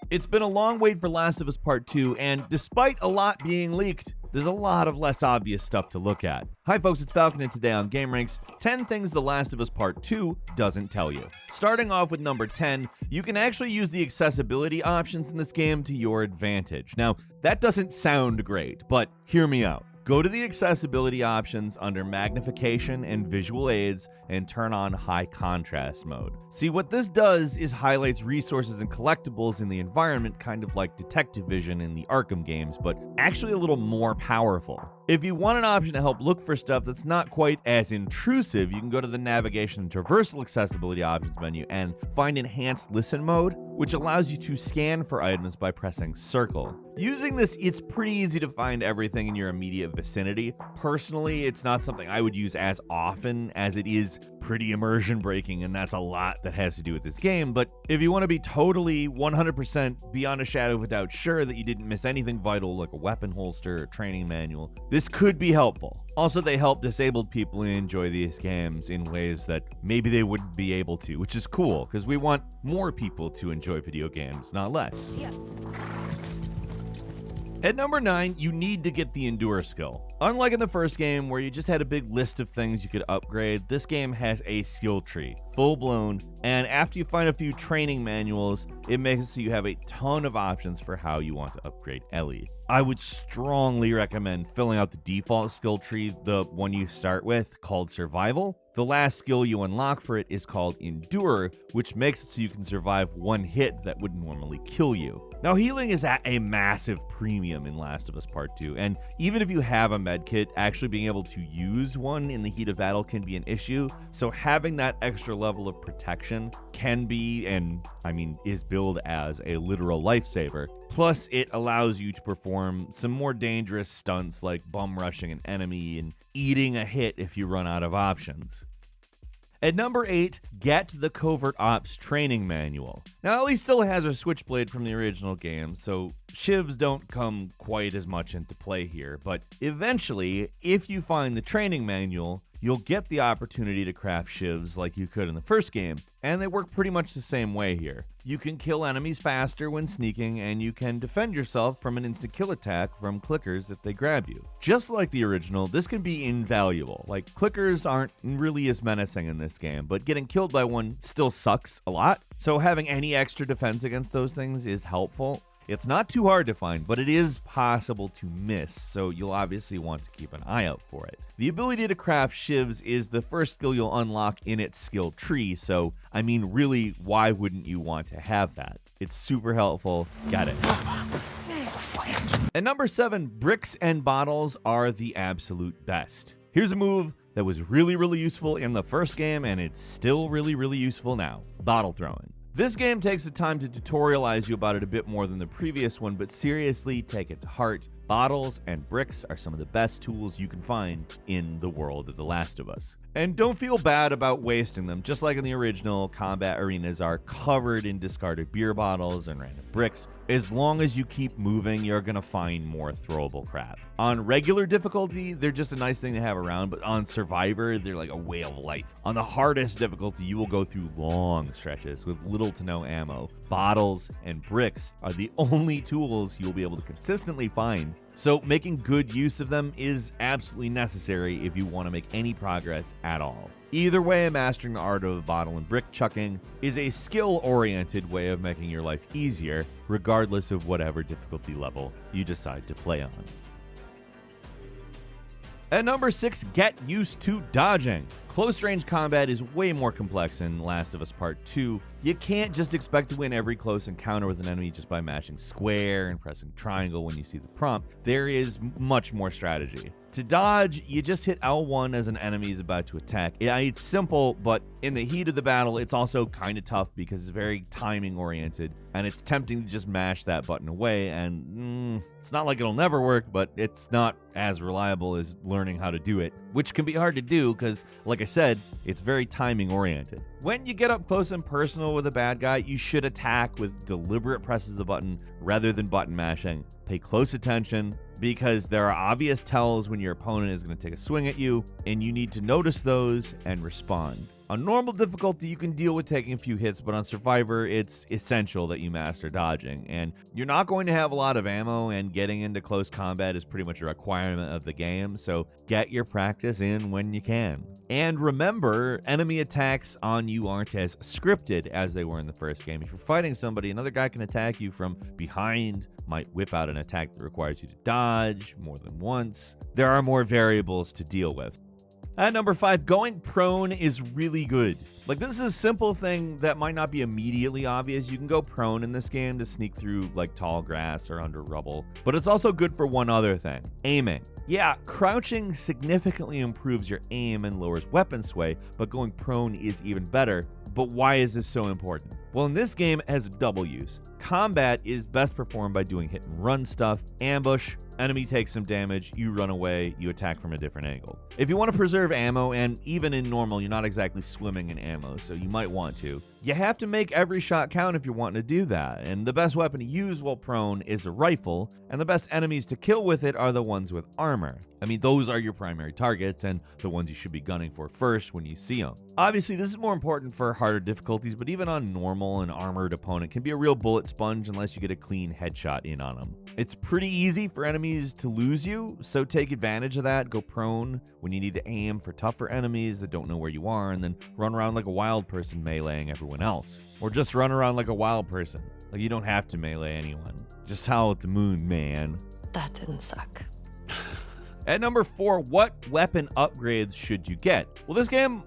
It's been a long wait for Last of Us Part 2, and despite a lot being leaked, there's a lot of less obvious stuff to look at. Hi folks, it's Falcon, and today on gameranx, 10 things The Last of Us Part 2 doesn't tell you. Starting off with number 10, you can actually use the accessibility options in this game to your advantage. Now, that doesn't sound great, but hear me out. Go to the accessibility options under magnification and visual aids and turn on high contrast mode. See, what this does is highlights resources and collectibles in the environment, kind of like detective vision in the Arkham games, but actually a little more powerful. If you want an option to help look for stuff that's not quite as intrusive, you can go to the navigation and traversal accessibility options menu and find enhanced listen mode, which allows you to scan for items by pressing circle. Using this, it's pretty easy to find everything in your immediate vicinity. Personally, it's not something I would use as often, as it is pretty immersion breaking, and that's a lot that has to do with this game. But if you want to be totally 100% beyond a shadow of a doubt sure that you didn't miss anything vital like a weapon holster or training manual, this could be helpful. Also, they help disabled people enjoy these games in ways that maybe they wouldn't be able to, which is cool, because we want more people to enjoy video games, not less. Yeah. At number 9, you need to get the Endure skill. Unlike in the first game, where you just had a big list of things you could upgrade, this game has a skill tree, full-blown, and after you find a few training manuals, it makes it so you have a ton of options for how you want to upgrade Ellie. I would strongly recommend filling out the default skill tree, the one you start with, called Survival. The last skill you unlock for it is called Endure, which makes it so you can survive one hit that would normally kill you. Now, healing is at a massive premium in Last of Us Part 2, and even if you have a medkit, actually being able to use one in the heat of battle can be an issue, so having that extra level of protection can be, and I mean is billed as, a literal lifesaver. Plus, it allows you to perform some more dangerous stunts like bum rushing an enemy and eating a hit if you run out of options. At number 8, get the Covert Ops training manual. Now, Ellie still has her switchblade from the original game, so shivs don't come quite as much into play here, but eventually, if you find the training manual, you'll get the opportunity to craft shivs like you could in the first game, and they work pretty much the same way here. You can kill enemies faster when sneaking, and you can defend yourself from an instant kill attack from clickers if they grab you. Just like the original, this can be invaluable. Like, clickers aren't really as menacing in this game, but getting killed by one still sucks a lot, so having any extra defense against those things is helpful. It's not too hard to find, but it is possible to miss, so you'll obviously want to keep an eye out for it. The ability to craft shivs is the first skill you'll unlock in its skill tree, so I mean, really, why wouldn't you want to have that? It's super helpful. Got it. At number 7, bricks and bottles are the absolute best. Here's a move that was really useful in the first game, and it's still really useful now. Bottle throwing. This game takes the time to tutorialize you about it a bit more than the previous one, but seriously, take it to heart. Bottles and bricks are some of the best tools you can find in the world of The Last of Us. And don't feel bad about wasting them. Just like in the original, combat arenas are covered in discarded beer bottles and random bricks. As long as you keep moving, you're gonna find more throwable crap. On regular difficulty, they're just a nice thing to have around, but on Survivor, they're like a way of life. On the hardest difficulty, you will go through long stretches with little to no ammo. Bottles and bricks are the only tools you'll be able to consistently find, so making good use of them is absolutely necessary if you want to make any progress at all. Either way, mastering the art of bottle and brick chucking is a skill-oriented way of making your life easier, regardless of whatever difficulty level you decide to play on. At number 6, get used to dodging. Close range combat is way more complex in Last of Us Part 2. You can't just expect to win every close encounter with an enemy just by mashing square and pressing triangle when you see the prompt. There is much more strategy. To dodge, you just hit L1 as an enemy is about to attack. Yeah, it's simple, but in the heat of the battle, it's also kind of tough because it's very timing oriented, and it's tempting to just mash that button away, and it's not like it'll never work, but it's not as reliable as learning how to do it, which can be hard to do because, like I said, it's very timing oriented. When you get up close and personal with a bad guy, you should attack with deliberate presses of the button rather than button mashing. Pay close attention, because there are obvious tells when your opponent is going to take a swing at you, and you need to notice those and respond. On normal difficulty, you can deal with taking a few hits, but on Survivor, it's essential that you master dodging. And you're not going to have a lot of ammo, and getting into close combat is pretty much a requirement of the game, so get your practice in when you can. And remember, enemy attacks on you aren't as scripted as they were in the first game. If you're fighting somebody, another guy can attack you from behind, might whip out an attack that requires you to dodge more than once. There are more variables to deal with. At number 5, going prone is really good. Like, this is a simple thing that might not be immediately obvious. You can go prone in this game to sneak through like tall grass or under rubble, but it's also good for one other thing: aiming. Yeah, crouching significantly improves your aim and lowers weapon sway, but going prone is even better. But why is this so important? Well, in this game, it has double use. Combat is best performed by doing hit and run stuff. Ambush, enemy takes some damage, you run away, you attack from a different angle. If you want to preserve ammo, and even in normal, you're not exactly swimming in ammo, so you might want to, you have to make every shot count if you're wanting to do that. And the best weapon to use while prone is a rifle, and the best enemies to kill with it are the ones with armor. I mean, those are your primary targets, and the ones you should be gunning for first when you see them. Obviously, this is more important for harder difficulties, but even on normal, an armored opponent can be a real bullet sponge unless you get a clean headshot in on them. It's pretty easy for enemies to lose you, so take advantage of that. Go prone when you need to aim for tougher enemies that don't know where you are, and then run around like a wild person meleeing everyone else. Or just run around like a wild person. Like, you don't have to melee anyone. Just howl at the moon, man. That didn't suck. At number 4, what weapon upgrades should you get? Well, this game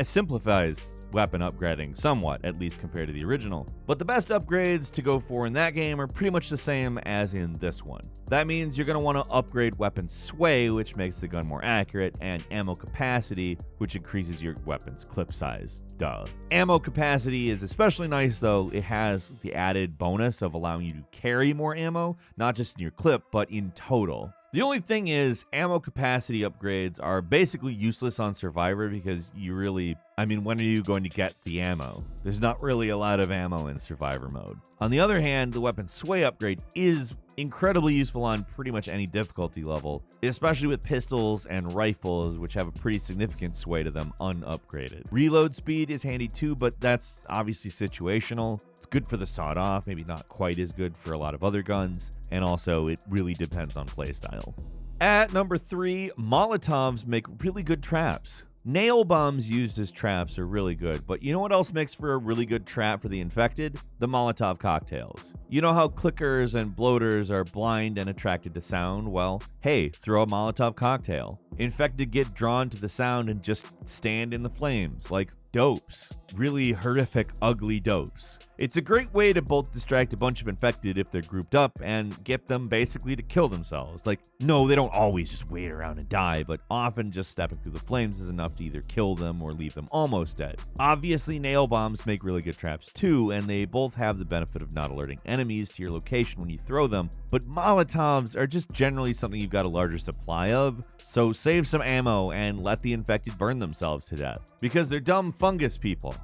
simplifies weapon upgrading somewhat, at least compared to the original. But the best upgrades to go for in that game are pretty much the same as in this one. That means you're going to want to upgrade weapon sway, which makes the gun more accurate, and ammo capacity, which increases your weapon's clip size. Duh. Ammo capacity is especially nice, though. It has the added bonus of allowing you to carry more ammo, not just in your clip, but in total. The only thing is, ammo capacity upgrades are basically useless on Survivor because when are you going to get the ammo? There's not really a lot of ammo in Survivor mode. On the other hand, the weapon sway upgrade is incredibly useful on pretty much any difficulty level, especially with pistols and rifles, which have a pretty significant sway to them unupgraded. Reload speed is handy too, but that's obviously situational. It's good for the sawed-off, maybe not quite as good for a lot of other guns, and also it really depends on playstyle. At number 3, Molotovs make really good traps. Nail bombs used as traps are really good, but you know what else makes for a really good trap for the infected? The Molotov cocktails. You know how clickers and bloaters are blind and attracted to sound? Well, hey, throw a Molotov cocktail. Infected get drawn to the sound and just stand in the flames, like dopes. Really horrific, ugly dopes. It's a great way to both distract a bunch of infected if they're grouped up and get them basically to kill themselves. Like, no, they don't always just wait around and die, but often just stepping through the flames is enough to either kill them or leave them almost dead. Obviously, nail bombs make really good traps too, and they both have the benefit of not alerting enemies to your location when you throw them, but Molotovs are just generally something you've got a larger supply of, so save some ammo and let the infected burn themselves to death, because they're dumb fungus people.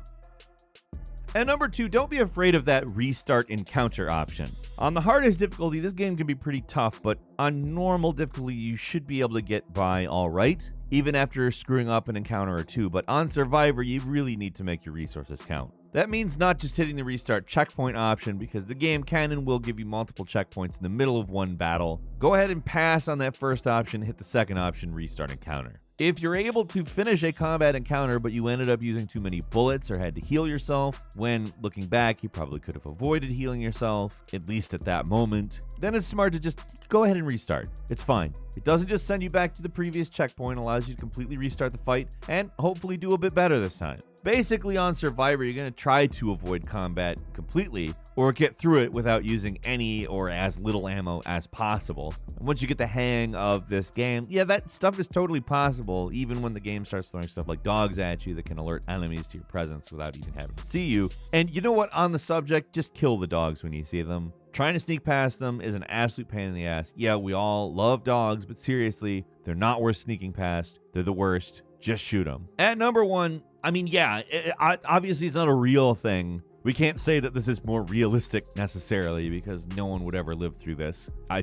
And number 2, don't be afraid of that restart encounter option. On the hardest difficulty, this game can be pretty tough, but on normal difficulty, you should be able to get by alright, even after screwing up an encounter or two, but on Survivor, you really need to make your resources count. That means not just hitting the restart checkpoint option, because the game can and will give you multiple checkpoints in the middle of one battle. Go ahead and pass on that first option, hit the second option, restart encounter. If you're able to finish a combat encounter, but you ended up using too many bullets or had to heal yourself, when looking back, you probably could have avoided healing yourself, at least at that moment, then it's smart to just go ahead and restart. It's fine. It doesn't just send you back to the previous checkpoint, allows you to completely restart the fight, and hopefully do a bit better this time. Basically, on Survivor, you're going to try to avoid combat completely, or get through it without using any or as little ammo as possible. And once you get the hang of this game, yeah, that stuff is totally possible, even when the game starts throwing stuff like dogs at you that can alert enemies to your presence without even having to see you. And you know what, on the subject, just kill the dogs when you see them. Trying to sneak past them is an absolute pain in the ass. Yeah, we all love dogs, but seriously, they're not worth sneaking past. They're the worst. Just shoot them. At number 1, obviously it's not a real thing, We can't say that this is more realistic necessarily because no one would ever live through this, I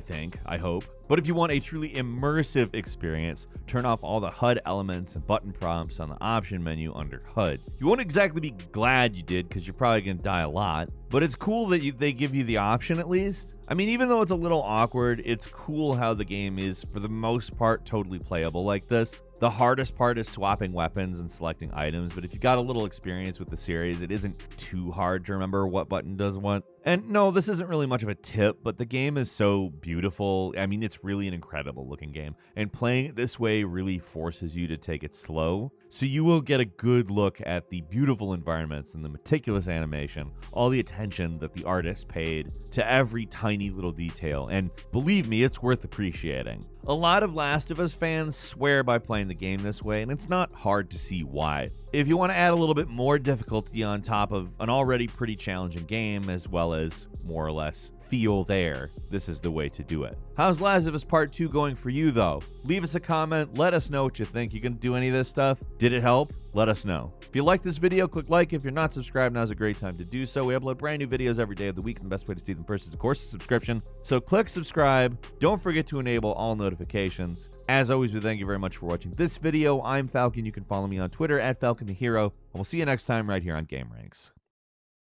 hope. But if you want a truly immersive experience, turn off all the HUD elements and button prompts on the option menu under HUD. You won't exactly be glad you did because you're probably going to die a lot, but it's cool that they give you the option at least. I mean, even though it's a little awkward, it's cool how the game is, for the most part, totally playable like this. The hardest part is swapping weapons and selecting items, but if you got a little experience with the series, it isn't too hard to remember what button does what. And no, this isn't really much of a tip, but the game is so beautiful. I mean, it's really an incredible looking game, and playing it this way really forces you to take it slow. So you will get a good look at the beautiful environments and the meticulous animation, all the attention that the artist paid to every tiny little detail, and believe me, it's worth appreciating. A lot of Last of Us fans swear by playing the game this way, and it's not hard to see why. If you want to add a little bit more difficulty on top of an already pretty challenging game, as well as more or less feel there, this is the way to do it. How's Last of Us Part 2 going for you though? Leave us a comment, let us know what you think. You can do any of this stuff? Did it help? Let us know. If you like this video, click like. If you're not subscribed, now's a great time to do so. We upload brand new videos every day of the week, and the best way to see them first is, of course, a subscription. So click subscribe. Don't forget to enable all notifications. As always, we thank you very much for watching this video. I'm Falcon. You can follow me on Twitter at FalconTheHero, and we'll see you next time right here on gameranx.